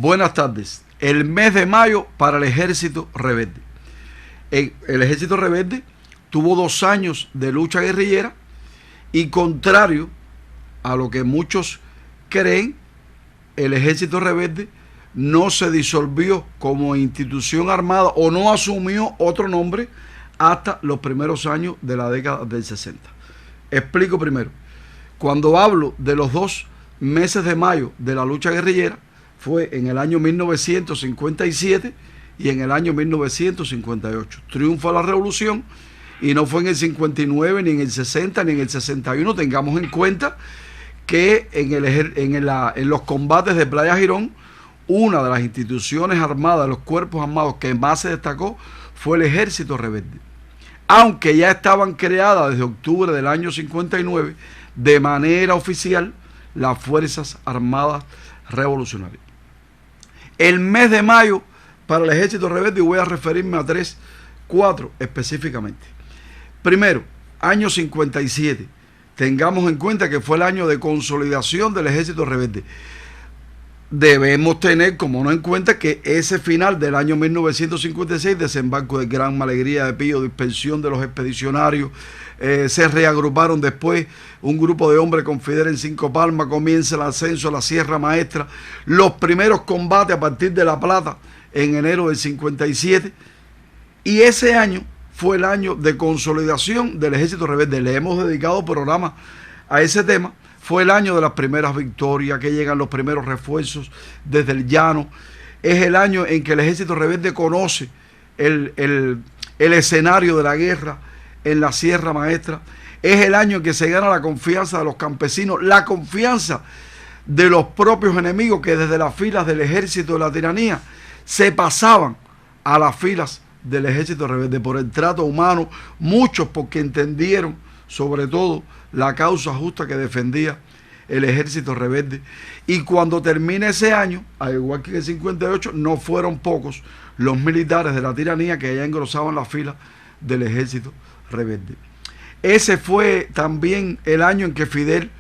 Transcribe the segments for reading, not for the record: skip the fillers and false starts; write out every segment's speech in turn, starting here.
Buenas tardes. El mes de mayo para el Ejército Rebelde. El Ejército Rebelde tuvo 2 años de lucha guerrillera y, contrario a lo que muchos creen, el Ejército Rebelde no se disolvió como institución armada o no asumió otro nombre hasta los primeros años de la década del 60. Explico primero. Cuando hablo de los 2 meses de mayo de la lucha guerrillera, fue en el año 1957 y en el año 1958. Triunfa la revolución y no fue en el 59, ni en el 60, ni en el 61. Tengamos en cuenta que en los combates de Playa Girón, una de las instituciones armadas, los cuerpos armados que más se destacó fue el Ejército Rebelde. Aunque ya estaban creadas desde octubre del año 59 de manera oficial las Fuerzas Armadas Revolucionarias. El mes de mayo para el Ejército Rebelde, y voy a referirme a 4 específicamente. Primero, año 57. Tengamos en cuenta que fue el año de consolidación del Ejército Rebelde. Debemos tener como no en cuenta que ese final del año 1956, desembarco de Gran Alegría de Pío, dispersión de los expedicionarios, se reagruparon después un grupo de hombres con Fidel en Cinco Palmas, comienza el ascenso a la Sierra Maestra, los primeros combates a partir de La Plata en enero del 57, y ese año fue el año de consolidación del Ejército Rebelde. Le hemos dedicado programas a ese tema. Fue el año de las primeras victorias, que llegan los primeros refuerzos desde el llano. Es el año en que el Ejército Rebelde conoce el escenario de la guerra en la Sierra Maestra. Es el año en que se gana la confianza de los campesinos, la confianza de los propios enemigos, que desde las filas del ejército de la tiranía se pasaban a las filas del Ejército Rebelde por el trato humano, muchos porque entendieron sobre todo la causa justa que defendía el Ejército Rebelde. Y cuando termina ese año, al igual que en el 58, no fueron pocos los militares de la tiranía que ya engrosaban la fila del Ejército Rebelde. Ese fue también el año en que Fidel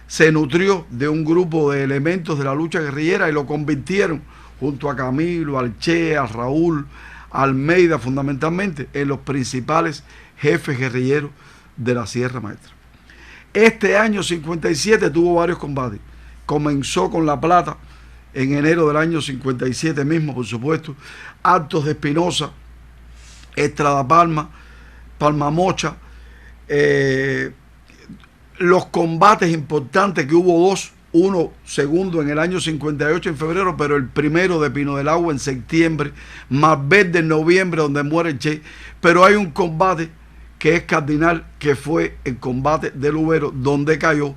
se nutrió de un grupo de elementos de la lucha guerrillera y lo convirtieron, junto a Camilo, al Che, a Raúl, a Almeida fundamentalmente, en los principales jefes guerrilleros de la Sierra Maestra. Este año 57 tuvo varios combates. Comenzó con La Plata en enero del año 57 mismo, por supuesto. Altos de Espinosa, Estrada Palma, Palmamocha. Los combates importantes que hubo 2, uno segundo en el año 58 en febrero, pero el primero de Pino del Agua en septiembre, Malverde en noviembre, donde muere el Che. Pero hay un combate que es cardinal, que fue el combate de Lubero, donde cayó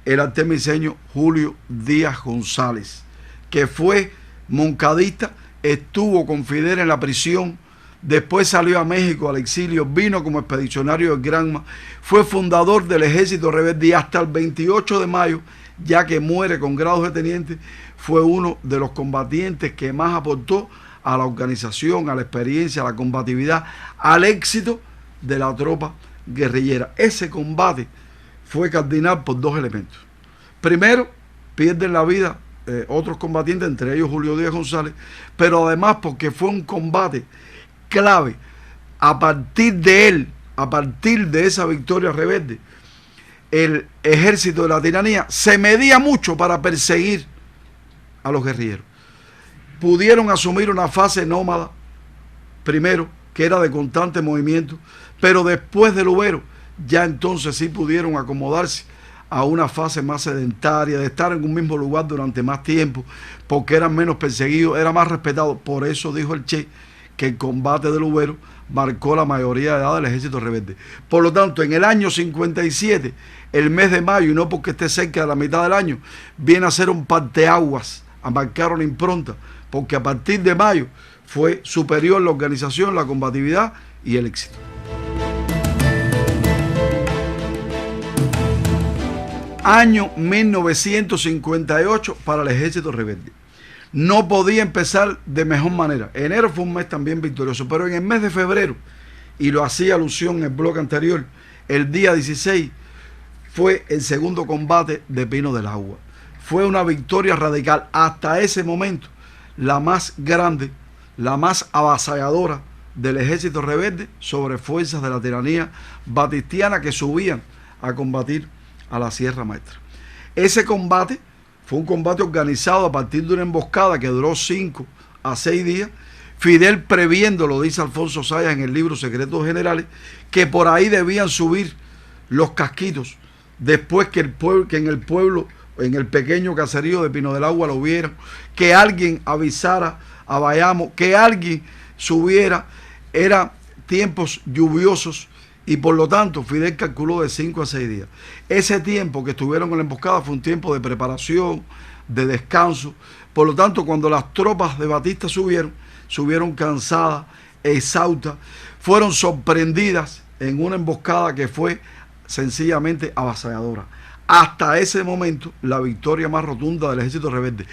el artemiseño Julio Díaz González, que fue moncadista, estuvo con Fidel en la prisión, después salió a México al exilio, vino como expedicionario del Granma, fue fundador del Ejército Rebelde y hasta el 28 de mayo, ya que muere con grados de teniente, fue uno de los combatientes que más aportó a la organización, a la experiencia, a la combatividad, al éxito de la tropa guerrillera. Ese combate fue cardinal por 2 elementos. Primero, pierden la vida otros combatientes, entre ellos Julio Díaz González, pero además porque fue un combate clave. A partir de él, a partir de esa victoria rebelde, el ejército de la tiranía se medía mucho para perseguir a los guerrilleros. Pudieron asumir una fase nómada, primero, que era de constante movimiento, pero después de Lubero, ya entonces sí pudieron acomodarse a una fase más sedentaria, de estar en un mismo lugar durante más tiempo, porque eran menos perseguidos, era más respetado. Por eso dijo el Che que el combate de Lubero marcó la mayoría de edad del Ejército Rebelde. Por lo tanto, en el año 57, el mes de mayo, y no porque esté cerca de la mitad del año, viene a ser un parteaguas, a marcar una impronta, porque a partir de mayo fue superior la organización, la combatividad y el éxito. Año 1958 para el Ejército Rebelde. No podía empezar de mejor manera. Enero fue un mes también victorioso, pero en el mes de febrero, y lo hacía alusión en el bloque anterior, el día 16 fue el segundo combate de Pino del Agua. Fue una victoria radical. Hasta ese momento la más grande, la más avasalladora del ejército rebelde sobre fuerzas de la tiranía batistiana que subían a combatir a la Sierra Maestra. Ese combate fue un combate organizado a partir de una emboscada que duró 5 a 6 días. Fidel, previendo, lo dice Alfonso Sayas en el libro Secretos Generales, que por ahí debían subir los casquitos después que en el pueblo, en el pequeño caserío de Pino del Agua lo vieran, que alguien avisara a Bayamo, que alguien subiera. Eran tiempos lluviosos y por lo tanto Fidel calculó de 5 a 6 días. Ese tiempo que estuvieron en la emboscada fue un tiempo de preparación, de descanso. Por lo tanto, cuando las tropas de Batista subieron cansadas, exhaustas, fueron sorprendidas en una emboscada que fue sencillamente avasalladora. Hasta ese momento, la victoria más rotunda del ejército rebelde.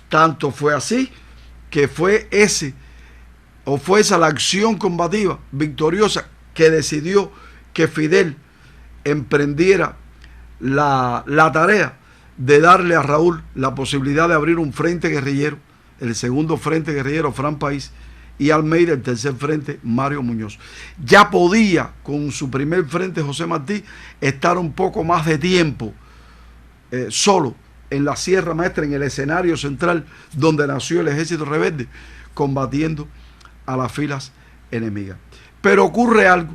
Tanto fue así que fue esa la acción combativa victoriosa que decidió que Fidel emprendiera la tarea de darle a Raúl la posibilidad de abrir un frente guerrillero, el segundo frente guerrillero, Fran País, y Almeida, el tercer frente, Mario Muñoz. Ya podía, con su primer frente, José Martí, estar un poco más de tiempo solo en la Sierra Maestra, en el escenario central donde nació el ejército rebelde, combatiendo a las filas enemigas. Pero ocurre algo,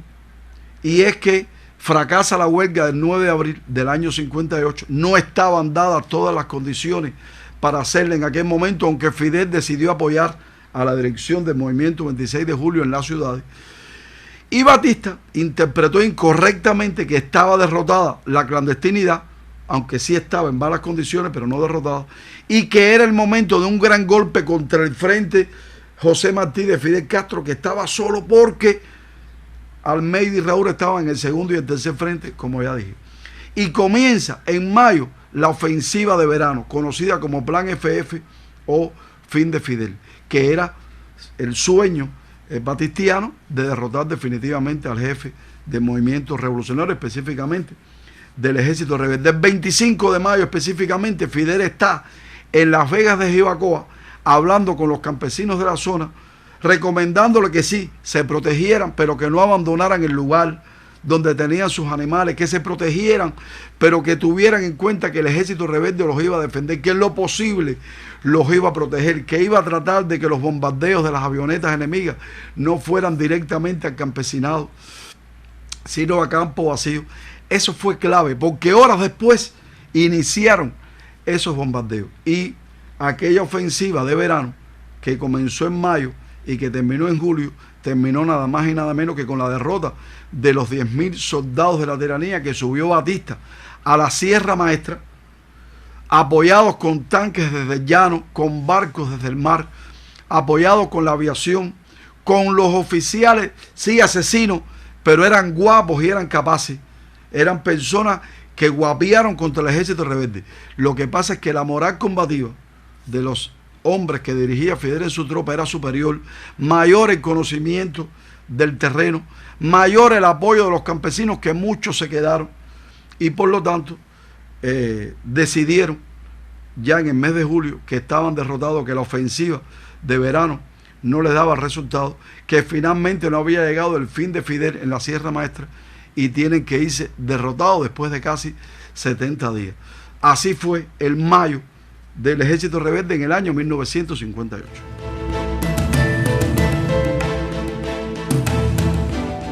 y es que fracasa la huelga del 9 de abril del año 58. No estaban dadas todas las condiciones para hacerla en aquel momento, aunque Fidel decidió apoyar a la dirección del movimiento 26 de julio en las ciudades. Y Batista interpretó incorrectamente que estaba derrotada la clandestinidad, aunque sí estaba en malas condiciones, pero no derrotada, y que era el momento de un gran golpe contra el frente José Martí de Fidel Castro, que estaba solo porque Almeida y Raúl estaban en el segundo y el tercer frente, como ya dije. Y comienza en mayo la ofensiva de verano, conocida como Plan FF o Fin de Fidel, que era el sueño batistiano de derrotar definitivamente al jefe del movimiento revolucionario, específicamente del ejército rebelde. El 25 de mayo específicamente, Fidel está en Las Vegas de Jibacoa hablando con los campesinos de la zona, recomendándole que sí, se protegieran, pero que no abandonaran el lugar donde tenían sus animales, que se protegieran, pero que tuvieran en cuenta que el ejército rebelde los iba a defender, que en lo posible los iba a proteger, que iba a tratar de que los bombardeos de las avionetas enemigas no fueran directamente al campesinado, sino a campo vacío. Eso fue clave, porque horas después iniciaron esos bombardeos. Y aquella ofensiva de verano, que comenzó en mayo y que terminó en julio, terminó nada más y nada menos que con la derrota de los 10.000 soldados de la tiranía que subió Batista a la Sierra Maestra, apoyados con tanques desde el llano, con barcos desde el mar, apoyados con la aviación, con los oficiales, sí, asesinos, pero eran guapos y eran capaces. Eran personas que guapiaron contra el ejército rebelde. Lo que pasa es que la moral combativa de los hombres que dirigía Fidel en su tropa era superior, mayor el conocimiento del terreno, mayor el apoyo de los campesinos, que muchos se quedaron, y por lo tanto decidieron ya en el mes de julio que estaban derrotados, que la ofensiva de verano no les daba resultado, que finalmente no había llegado el fin de Fidel en la Sierra Maestra y tienen que irse derrotados después de casi 70 días. Así fue el mayo del ejército rebelde en el año 1958.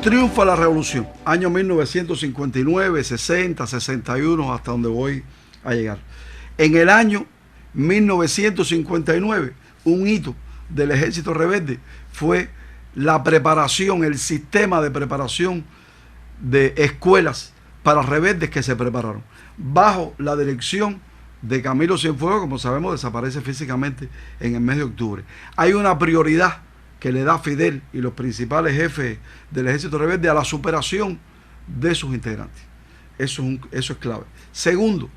Triunfa la revolución, año 1959, 60, 61, hasta donde voy a llegar. En el año 1959, un hito del ejército rebelde fue la preparación, el sistema de preparación de escuelas para rebeldes que se prepararon bajo la dirección de Camilo Cienfuegos. Como sabemos, desaparece físicamente en el mes de octubre. Hay una prioridad que le da Fidel y los principales jefes del ejército rebelde a la superación de sus integrantes. Eso es clave. Segundo,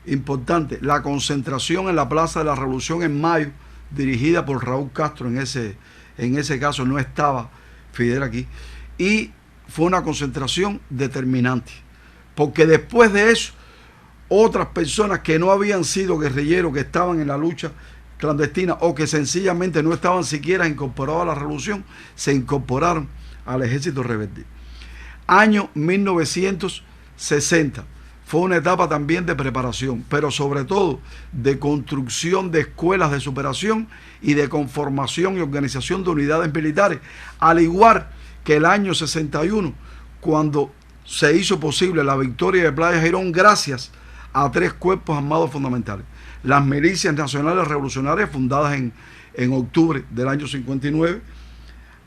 importante, la concentración en la Plaza de la Revolución en mayo, dirigida por Raúl Castro. En ese caso no estaba Fidel aquí, y fue una concentración determinante, porque después de eso otras personas que no habían sido guerrilleros, que estaban en la lucha clandestinas o que sencillamente no estaban siquiera incorporados a la revolución, se incorporaron al ejército rebelde. Año 1960 fue una etapa también de preparación, pero sobre todo de construcción de escuelas de superación y de conformación y organización de unidades militares, al igual que el año 61, cuando se hizo posible la victoria de Playa Girón gracias a 3 cuerpos armados fundamentales. Las milicias nacionales revolucionarias fundadas en octubre del año 59,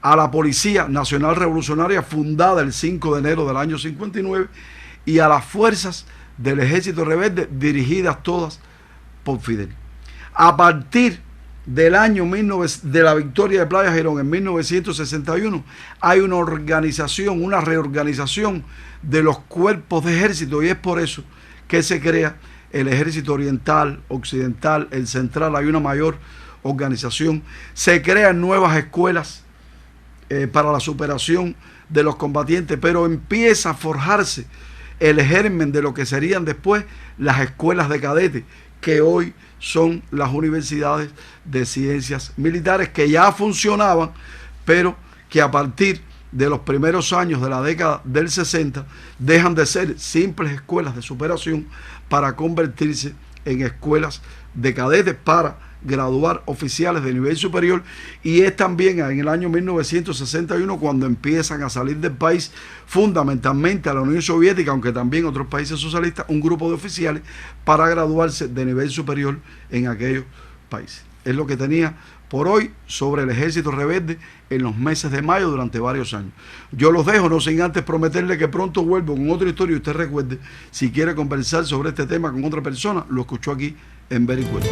a la Policía Nacional Revolucionaria fundada el 5 de enero del año 59 y a las fuerzas del ejército rebelde dirigidas todas por Fidel. A partir del año de la victoria de Playa Girón en 1961 hay una organización, una reorganización de los cuerpos de ejército, y es por eso que se crea el ejército oriental, occidental, el central. Hay una mayor organización, se crean nuevas escuelas para la superación de los combatientes, pero empieza a forjarse el germen de lo que serían después las escuelas de cadetes, que hoy son las universidades de ciencias militares, que ya funcionaban, pero que a partir de los primeros años de la década del 60 dejan de ser simples escuelas de superación para convertirse en escuelas de cadetes para graduar oficiales de nivel superior. Y es también en el año 1961 cuando empiezan a salir del país, fundamentalmente a la Unión Soviética, aunque también otros países socialistas, un grupo de oficiales para graduarse de nivel superior en aquellos países. Es lo que tenía por hoy sobre el ejército rebelde en los meses de mayo durante varios años. Yo los dejo, no sin antes prometerle que pronto vuelvo con otra historia. Y usted recuerde, si quiere conversar sobre este tema con otra persona, lo escuchó aquí en Vericueto.